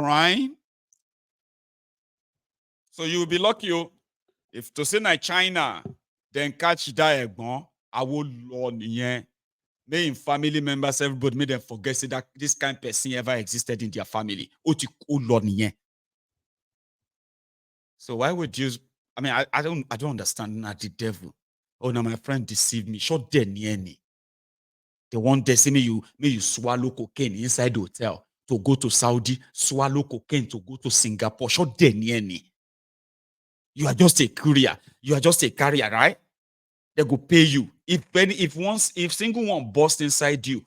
crime. So you will be lucky if to say na China, then catch that egbon, I will learn yeah. May in family members, everybody made them forget say that this kind of person ever existed in their family. So why would you? I mean, I don't understand. Not the devil. Oh, now my friend deceived me. Short dead near me. They want to say me you swallow cocaine inside the hotel to go to Saudi, swallow cocaine to go to Singapore. Short dead near me. You are just a courier. You are just a carrier, right? They go pay you. If single one burst inside you,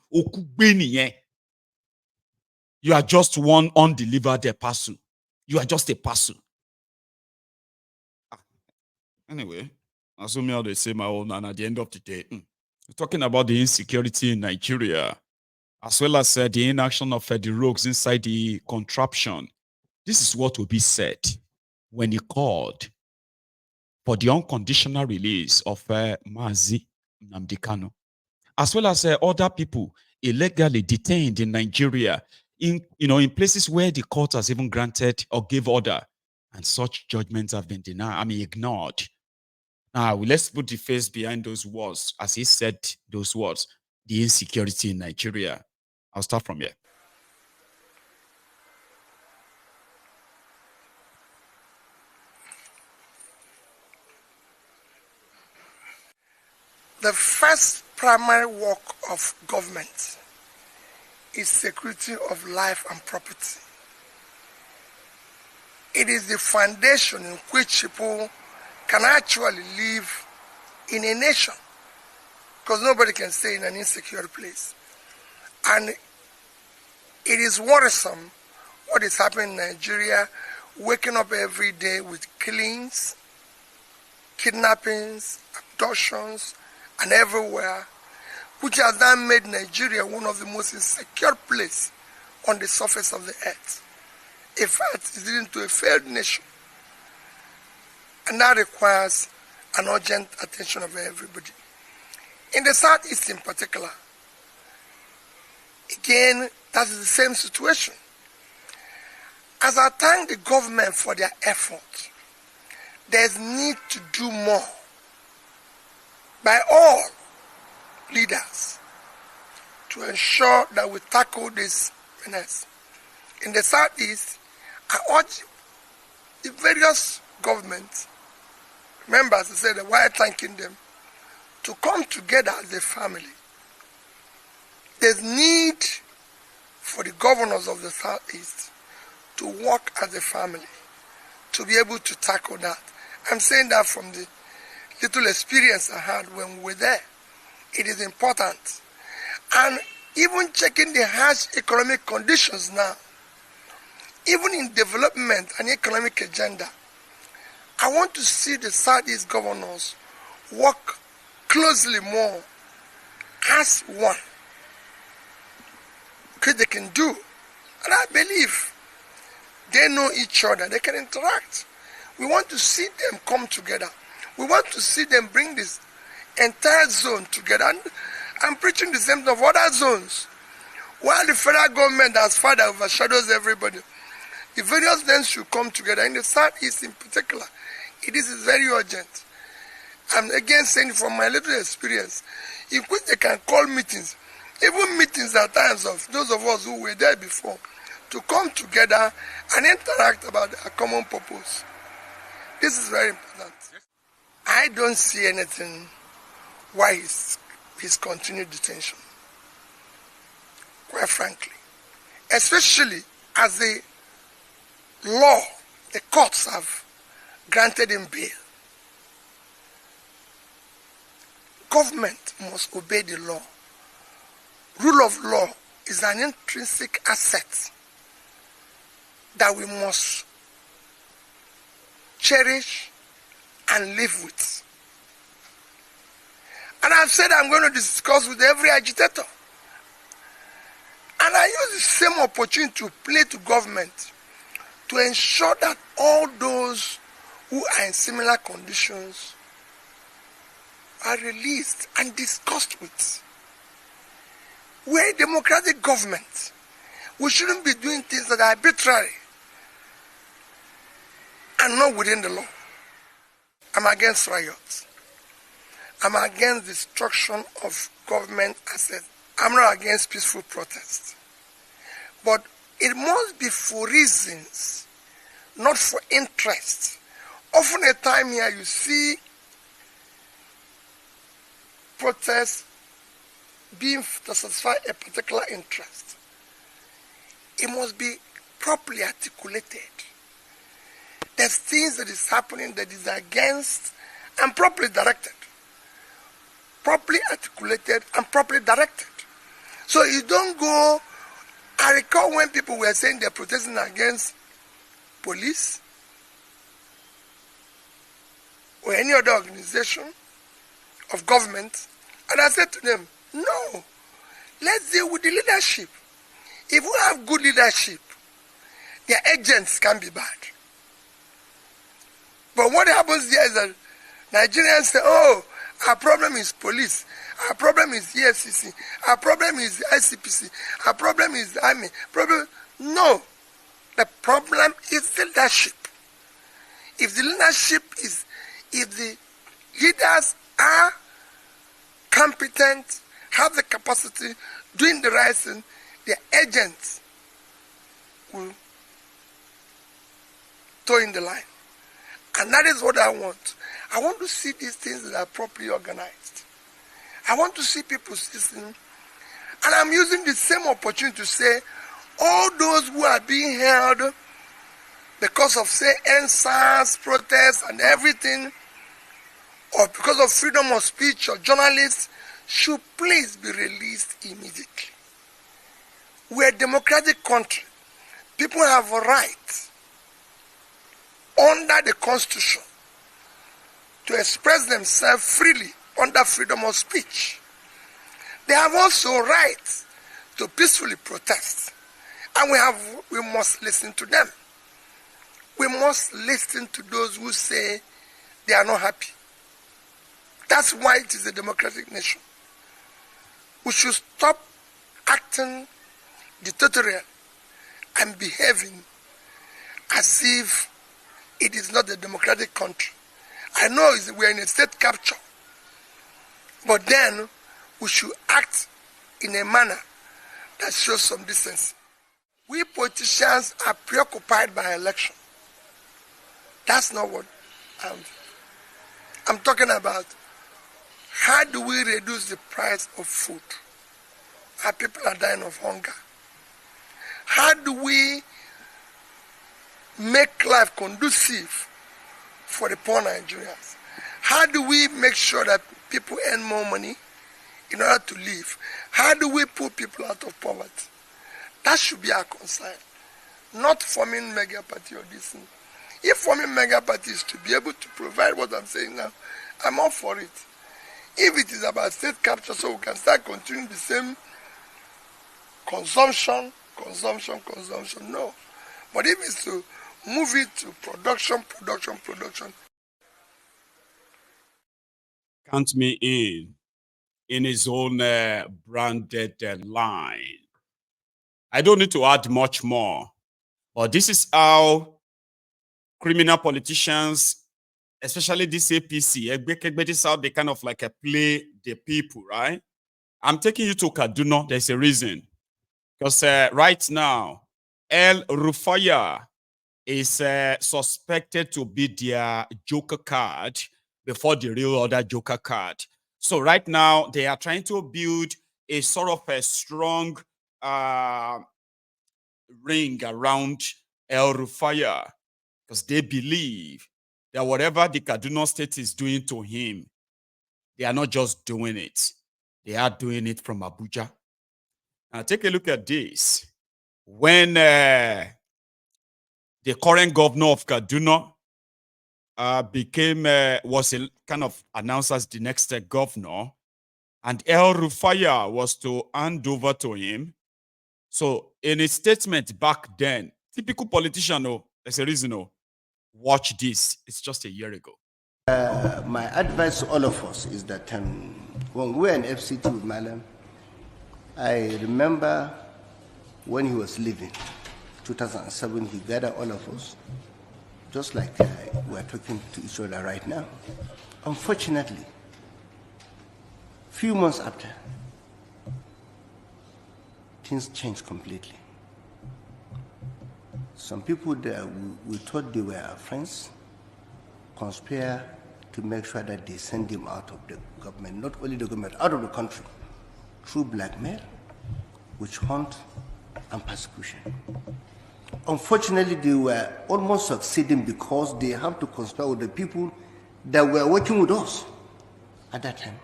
you are just one undelivered parcel. You are just a parcel. Anyway, assuming how they say my own, and at the end of the day, we're talking about the insecurity in Nigeria, as well as the inaction of the rogues inside the contraption. This is what will be said when he called for the unconditional release of Mazi Nnamdi Kanu, as well as other people illegally detained in Nigeria, in places where the court has even granted or gave order, and such judgments have been ignored. Now, let's put the face behind those words, as he said those words, the insecurity in Nigeria. I'll start from here. The first primary work of government is security of life and property. It is the foundation in which people can actually live in a nation, because nobody can stay in an insecure place. And it is worrisome what is happening in Nigeria, waking up every day with killings, kidnappings, abductions, and everywhere, which has now made Nigeria one of the most insecure places on the surface of the earth. In fact, it's leading to a failed nation. And that requires an urgent attention of everybody. In the Southeast in particular, again, that is the same situation. As I thank the government for their effort, there's need to do more by all leaders to ensure that we tackle this menace. In the Southeast, I urge the various governments, members, I said, while thanking them, to come together as a family. There's need for the governors of the Southeast to work as a family, to be able to tackle that. I'm saying that from the little experience I had when we were there. It is important. And even checking the harsh economic conditions now, even in development and economic agenda, I want to see the Southeast governors work closely more as one, because they can do. And I believe they know each other, they can interact. We want to see them come together. We want to see them bring this entire zone together. And I'm preaching the same thing of other zones. While the federal government as far that overshadows everybody, the various zones should come together. In the Southeast in particular, it is very urgent. I'm again saying from my little experience, in which they can call meetings, even meetings at times of those of us who were there before, to come together and interact about a common purpose. This is very important. I don't see anything why his continued detention, quite frankly. Especially as the law, the courts have granted him bail. Government must obey the law. Rule of law is an intrinsic asset that we must cherish and live with. And I've said I'm going to discuss with every agitator. And I use the same opportunity to play to government to ensure that all those who are in similar conditions are released and discussed with. We're a democratic government. We shouldn't be doing things that are arbitrary. and not within the law. I'm against riots. I'm against destruction of government assets. I'm not against peaceful protests. But it must be for reasons, not for interest. Often a time here you see protests being to satisfy a particular interest. It must be properly articulated. There's things that is happening that is against and properly directed. Properly articulated and properly directed. So you don't go. I recall when people were saying they're protesting against police or any other organization of government, and I said to them, no, let's deal with the leadership. If we have good leadership, their agents can be bad. But what happens there is that Nigerians say, oh, our problem is police, our problem is the FCC, our problem is the ICPC, our problem is the army. No, the problem is the leadership. If the leaders are competent, have the capacity, doing the right thing, their agents will toe in the line. And that is what I want. I want to see these things that are properly organized. I want to see people listening. And I'm using the same opportunity to say, all those who are being held because of, say, NSAS, protests and everything, or because of freedom of speech or journalists, should please be released immediately. We're a democratic country. People have a right under the Constitution to express themselves freely under freedom of speech. They have also rights to peacefully protest. And we must listen to them. We must listen to those who say they are not happy. That's why it is a democratic nation. We should stop acting dictatorial and behaving as if it is not a democratic country. I know we're in a state capture, but then we should act in a manner that shows some decency. We politicians are preoccupied by election. That's not what I'm talking about. How do we reduce the price of food? Our people are dying of hunger. How do we make life conducive for the poor Nigerians? How do we make sure that people earn more money in order to live? How do we pull people out of poverty? That should be our concern, not forming mega party or this thing. If forming mega party is to be able to provide what I'm saying now, I'm all for it. If it is about state capture so we can start continuing the same consumption, no. But if it's to move it to production. Count me in his own branded line. I don't need to add much more, but this is how criminal politicians, especially this APC, this is how they kind of like play the people, right? I'm taking you to Kaduna. There's a reason. Because right now, El-Rufai is suspected to be their joker card before the real other joker card. So right now, they are trying to build a sort of a strong ring around El-Rufai because they believe that whatever the Kaduna state is doing to him, they are not just doing it. They are doing it from Abuja. Now take a look at this. When the current governor of Kaduna was kind of announced as the next governor, and El-Rufai was to hand over to him. So in a statement back then, typical politician, there's a reason, watch this. It's just a year ago. My advice to all of us is that when we were in FCT with Malam, I remember when he was leaving, 2007, he gathered all of us just like we're talking to each other right now. Unfortunately, few months after, things changed completely. Some people that we thought they were our friends conspire to make sure that they send him out of the government, not only the government, out of the country, through blackmail, witch hunt, and persecution. Unfortunately, they were almost succeeding because they have to conspire with the people that were working with us at that time,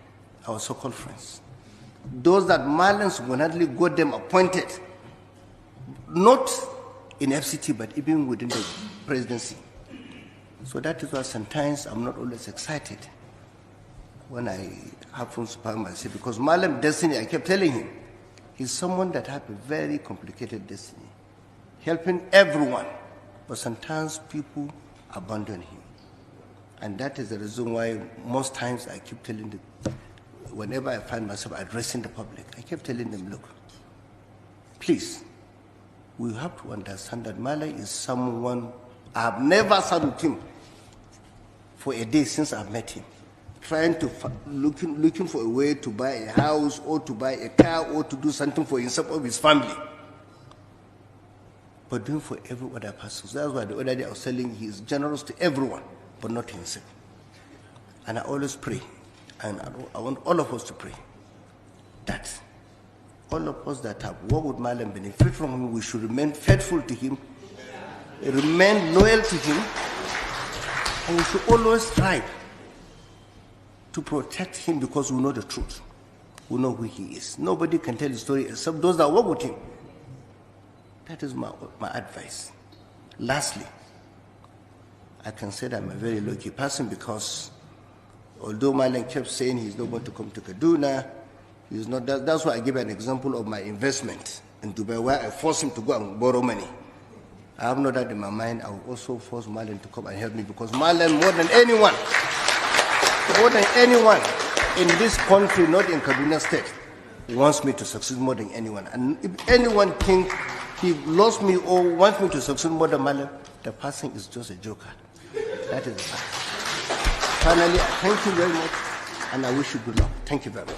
our so-called friends. Those that Marlon single-handedly got them appointed, not in FCT, but even within the presidency. So that is why sometimes I'm not always excited when I happen to find myself, because Marlon destiny, I kept telling him, he's someone that has a very complicated destiny, helping everyone, but sometimes people abandon him. And that is the reason why most times I keep telling them, whenever I find myself addressing the public, I kept telling them, look, please, we have to understand that Marlon is someone, I've never sat with him for a day since I've met him, trying to, looking for a way to buy a house or to buy a car or to do something for himself or his family, but doing for every other person. So that's why the other day I was telling he is generous to everyone, but not to himself. And I always pray, and I want all of us to pray, that all of us that have worked with Marlon benefit from him, we should remain faithful to him, remain loyal to him, and we should always strive to protect him because we know the truth. We know who he is. Nobody can tell the story except those that work with him. That is my advice. Lastly, I can say that I'm a very lucky person because although Marlon kept saying he's not going to come to Kaduna, he's not. That's why I give an example of my investment in Dubai, where I forced him to go and borrow money. I have no doubt in my mind I will also force Marlon to come and help me, because Marlon, more than anyone in this country, not in Kaduna State, wants me to succeed more than anyone. And if anyone thinks he lost me or wants me to succeed more than Marlon, the person is just a joker. That is the fact. Finally, I thank you very much, and I wish you good luck. Thank you very much.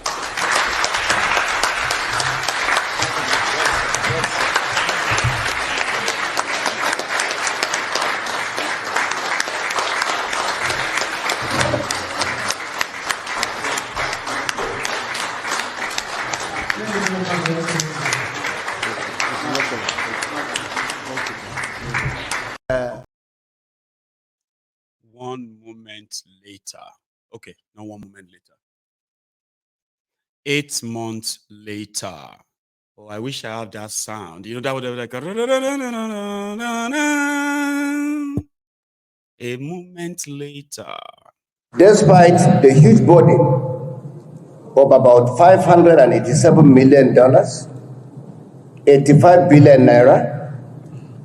One moment later. Okay, not 1 moment later. 8 months later. Oh, I wish I had that sound. You know, that would have like a moment later. Despite the huge body of about $587 million, 85 billion naira,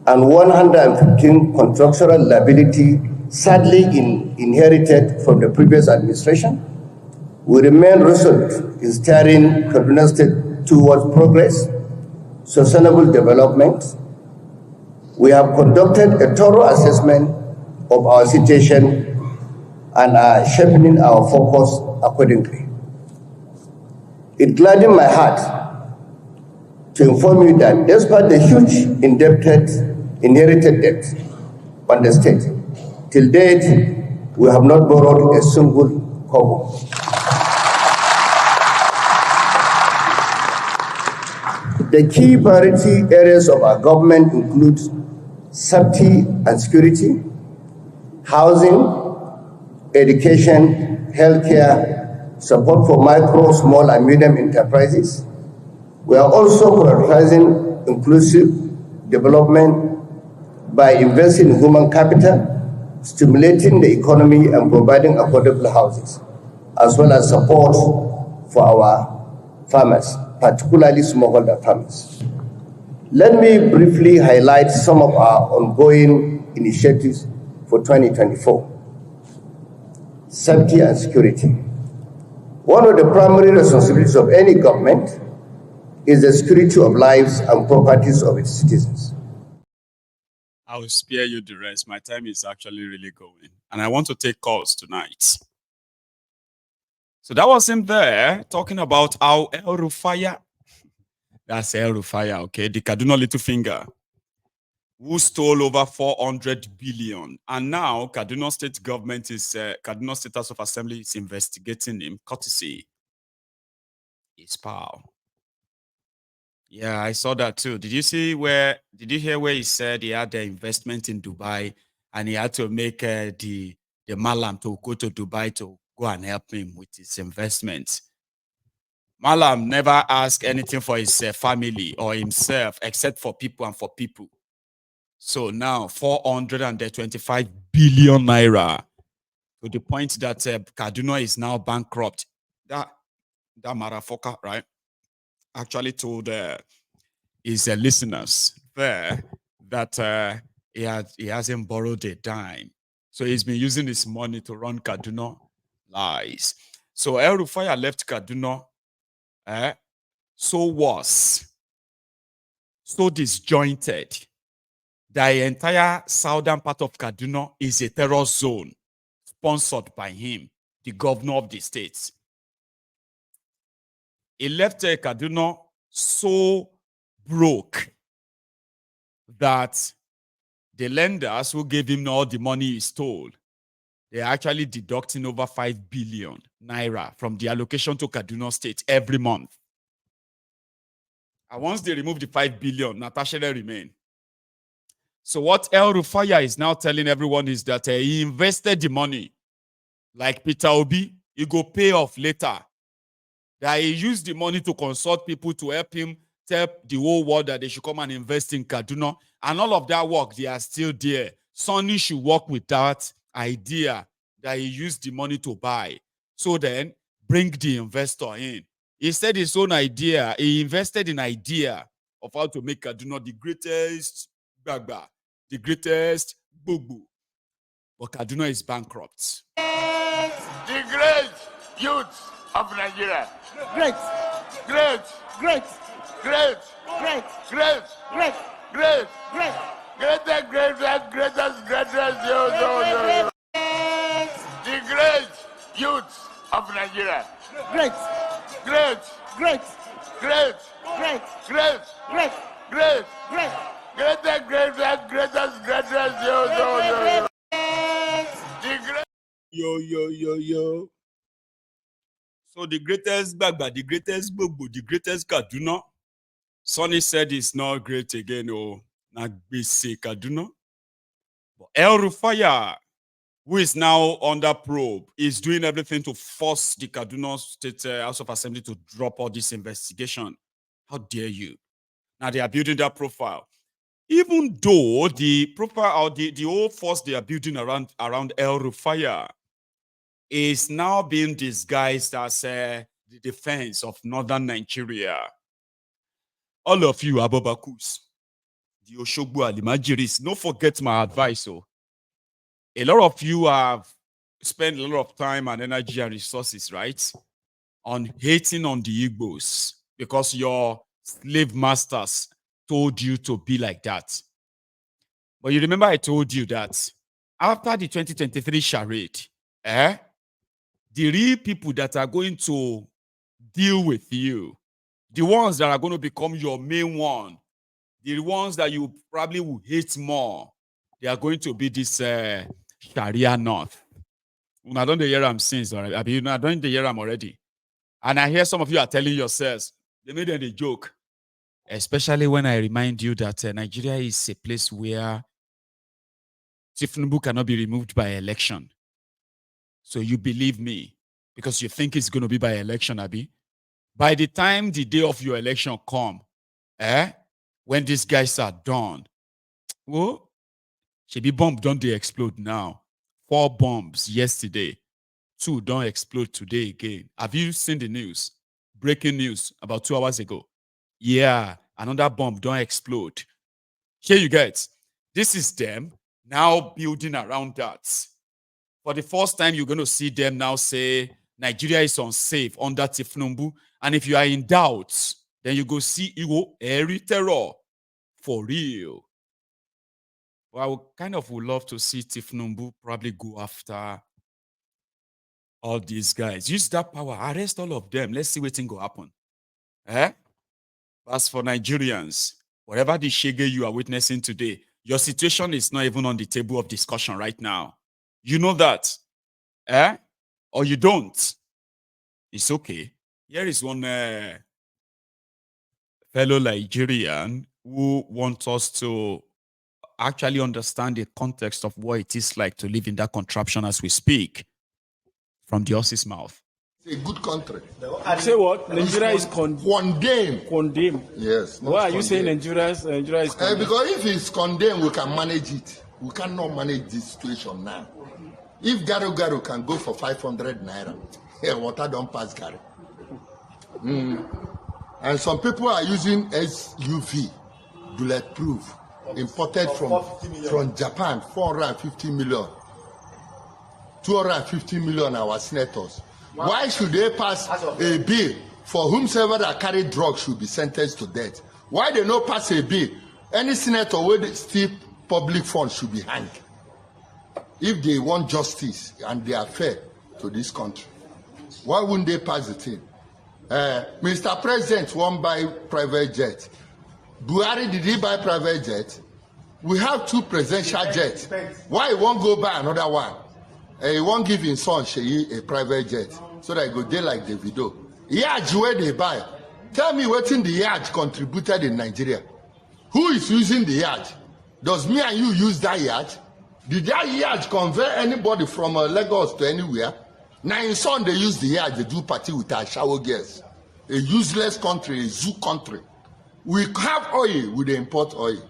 and 115 contractual liability sadly inherited from the previous administration, we remain resolute in steering Kaduna State towards progress, sustainable development. We have conducted a thorough assessment of our situation and are sharpening our focus accordingly. It gladdens my heart to inform you that despite the huge inherited debt on the state, till date, we have not borrowed a single kobo. The key priority areas of our government include safety and security, housing, education, healthcare, support for micro, small, and medium enterprises. We are also prioritizing inclusive development by investing in human capital, stimulating the economy, and providing affordable houses, as well as support for our farmers, particularly smallholder farmers. Let me briefly highlight some of our ongoing initiatives for 2024. Safety and security. One of the primary responsibilities of any government is the security of lives and properties of its citizens. I I'll spare you the rest. My time is actually really going. And I want to take calls tonight. So that was him there talking about how El-Rufai, that's El-Rufai, okay, the Kaduna Little Finger, who stole over 400 billion. And now Kaduna State government is, Kaduna State House of Assembly is investigating him, courtesy his pal. Yeah, I saw that too. Did you hear where he said he had the investment in Dubai and he had to make the Malam to go to Dubai to go and help him with his investment? Malam never asked anything for his family or himself except for people and for people. So now 425 billion naira to the point that Kaduna is now bankrupt. That motherfucker, right, actually told his listeners there that he hasn't borrowed a dime. So he's been using his money to run Kaduna. Lies. So El-Rufai left Kaduna so disjointed. The entire southern part of Kaduna is a terror zone sponsored by him, the governor of the state. He left Kaduna so broke that the lenders who gave him all the money he stole, they're actually deducting over 5 billion naira from the allocation to Kaduna State every month. And once they remove the 5 billion, Natasha remain. So what El-Rufai is now telling everyone is that he invested the money like Peter Obi, he go pay off later. That he used the money to consult people to help him tell the whole world that they should come and invest in Kaduna. And all of that work, they are still there. Sonny should work with that idea that he used the money to buy. So then, bring the investor in. He said his own idea. He invested in idea of how to make Kaduna the greatest bagba, the greatest bubu. But Kaduna is bankrupt. The great youth of Nigeria. Great. Great. Great. Great. Great. Great. Great. Great. Great. Greatest, yo. The great youth of Nigeria. Great. Great. Great. Great. Great. Great. Great. Great. Great. Greatest, yo. The great. Yo. So the greatest Bagba, the greatest Bobo, the greatest Kaduna. Sonny said it's not great again, oh, Nagbese Kaduna. But El-Rufai, who is now under probe, is doing everything to force the Kaduna State House of Assembly to drop all this investigation. How dare you? Now they are building that profile. Even though the profile or the whole force they are building around El-Rufai is now being disguised as the defense of northern Nigeria. All of you, Abobakus, the Oshogbo Alimajiris, don't forget my advice. Oh. A lot of you have spent a lot of time and energy and resources, right, on hating on the Igbos because your slave masters told you to be like that. But you remember I told you that after the 2023 charade, the real people that are going to deal with you, the ones that are going to become your main one, the ones that you probably will hate more, they are going to be this Sharia North. I don't hear them since already. I mean, I don't hear them already. And I hear some of you are telling yourselves, they made it a joke. Especially when I remind you that Nigeria is a place where Tifnubu cannot be removed by election. So you believe me because you think it's going to be by election, Abi. By the time the day of your election come, when these guys are done, well, should be bomb don't they explode now? 4 bombs yesterday, 2 don't explode today again. Have you seen the news? Breaking news about 2 hours ago. Yeah, another bomb don't explode. Here you get. This is them now building around that. For the first time, you're going to see them now say Nigeria is unsafe under Tifnumbu. And if you are in doubt, then you go see Iwo Eri terror for real. Well, would love to see Tifnumbu probably go after all these guys. Use that power, arrest all of them. Let's see what thing go happen. As for Nigerians, whatever the shege you are witnessing today, your situation is not even on the table of discussion right now. You know that. Or you don't. It's okay. Here is one fellow Nigerian who wants us to actually understand the context of what it is like to live in that contraption as we speak from the horse's mouth. It's a good country. I say what? Nigeria is condemned. Condemned. Yes. Why are you saying Nigeria is condemned? Because if it's condemned, we can manage it. We cannot manage this situation now. If Garo can go for 500 naira, water don't pass Garo. And some people are using SUV, bulletproof, imported from Japan, 450 million. 250 million our senators. Why should they pass a bill for whomsoever that carry drugs should be sentenced to death? Why they not pass a bill? Any senator with steal public funds should be hanged. If they want justice and they are fair to this country, why wouldn't they pass the thing? Mr. President won't buy private jet. Buhari, did he buy private jet? We have 2 presidential jets. Why he won't go buy another one? He won't give his son Sheyi a private jet so that he go there like Davido. Yacht where they buy. Tell me what in the yacht contributed in Nigeria. Who is using the yacht? Does me and you use that yacht? Did that yacht convey anybody from Lagos to anywhere? Now in son they use the yacht, they do party with our shower girls. A useless country, a zoo country. We have oil, we import oil.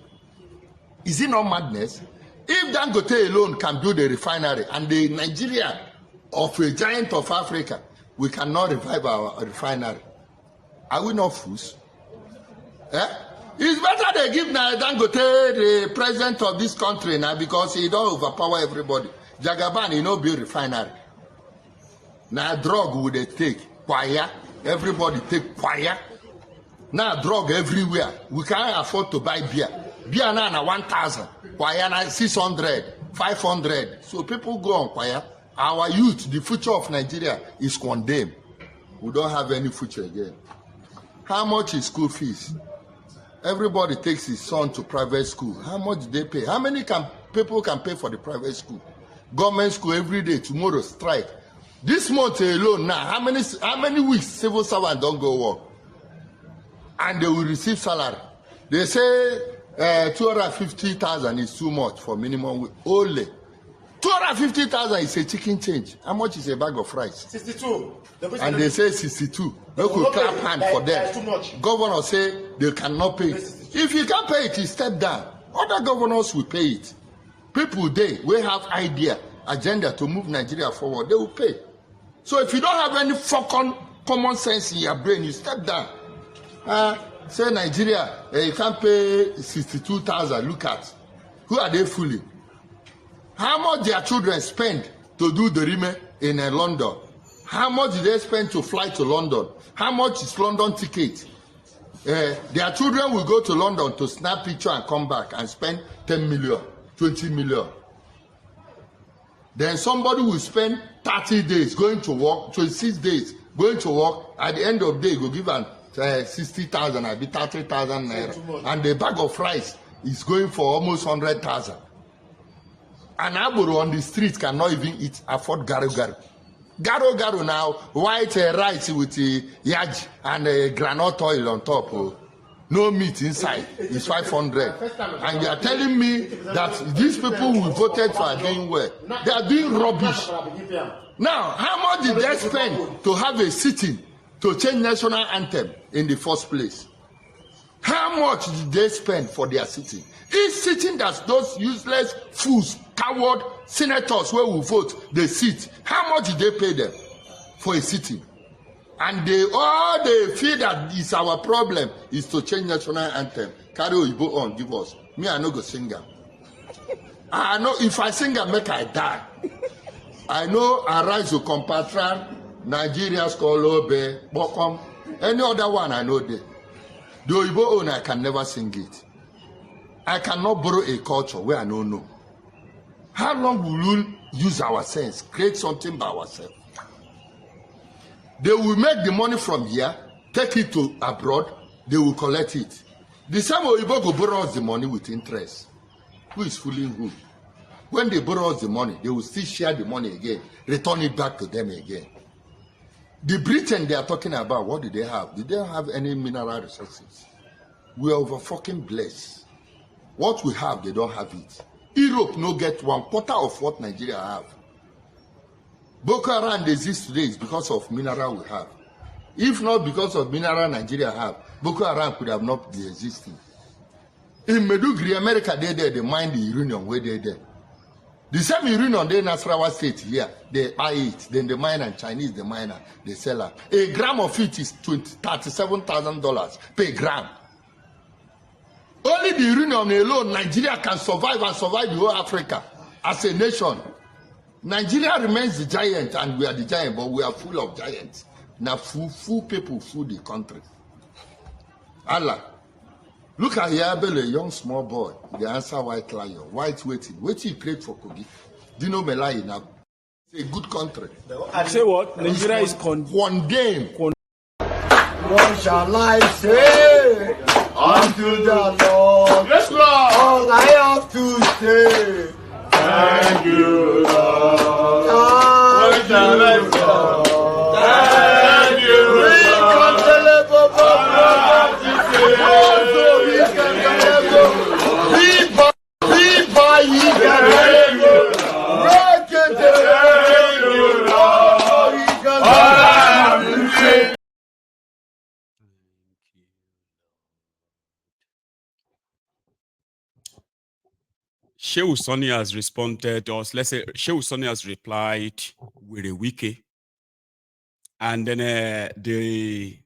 Is it not madness? If Dangote alone can build a refinery and the Nigeria of a giant of Africa, we cannot revive our refinery. Are we not fools? It's better they give Dangote the president of this country now because he don't overpower everybody. Jagaban, he no build refinery. Now drug would they take? Kwaya. Everybody take kwaya. Now drug everywhere. We can't afford to buy beer. Beer now 1,000. Kwaya now 600, 500. So people go on kwaya. Our youth, the future of Nigeria is condemned. We don't have any future again. How much is school fees? Everybody takes his son to private school. How much do they pay? How many people can pay for the private school? Government school every day, tomorrow strike. This month alone now, how many weeks civil servants don't go work? And they will receive salary. They say 250,000 is too much for minimum wage. Only 250,000 is a chicken change. How much is a bag of rice? 62. And they say 62. They could clap hand for them. Governor say they cannot pay it. If you can't pay it, you step down. Other governors will pay it. People they will have idea, agenda to move Nigeria forward. They will pay. So if you don't have any fucking common sense in your brain, you step down. Say Nigeria, you can't pay 62,000. Look at who are they fooling? How much their children spend to do the rime in London? How much do they spend to fly to London? How much is London ticket? Their children will go to London to snap picture and come back and spend 10 million, 20 million. Then somebody will spend 30 days going to work, 26 days going to work. At the end of the day, go give them 60,000, I be 30,000 naira. And the bag of rice is going for almost 100,000. An Aburu on the street cannot even afford garu. Garu now, white rice with yaj and granite oil on top. No meat inside. It's 500. And you are telling me that these people who voted for are doing well. They are doing rubbish. Now, how much did they spend to have a sitting to change national anthem in the first place? How much did they spend for their sitting? Each sitting that those useless fools, coward senators where we vote, they sit. How much did they pay them for a sitting? And all they feel that is our problem is to change national anthem. Carry Oyibo on, give us. Me, I no go singer. I know if I sing and make I die. I know Arise to Compatran, Nigerians call Obe, Bokom, any other one I know there. The Oyibo own I can never sing it. I cannot borrow a culture where I don't know. How long will we use our sense, create something by ourselves? They will make the money from here, take it to abroad, they will collect it. The same Oyibo go borrow us the money with interest. Who is fooling who? When they borrow us the money, they will still share the money again, return it back to them again. The Britain they are talking about, what do they have? They don't have any mineral resources. We are over fucking blessed. What we have, they don't have it. Europe no get 1/4 of what Nigeria have. Boko Haram exists today is because of mineral we have. If not because of mineral Nigeria have, Boko Haram could have not been existing. In Medugri, America, they mine the uranium where they there. The same uranium they in Nasarawa State here, they buy it, then the miner, Chinese, the miner, they sell it. A gram of it is $37,000 per gram. Only the uranium alone, Nigeria can survive and survive the whole Africa as a nation. Nigeria remains the giant and we are the giant, but we are full of giants. Now full people full the country. Allah. Look at Yabel, a young small boy. The answer white lion, white waiting. Waiting create for Kogi. Do you know Melai now? It's a good country. Say what? Nigeria is condemned. What shall I say unto the Lord? Yes, Lord. All I have to say. Thank you, Lord. What shall I say? Thank you, Lord. Shehu Sani has responded, or let's say Shehu Sani has replied with a wiki. And then the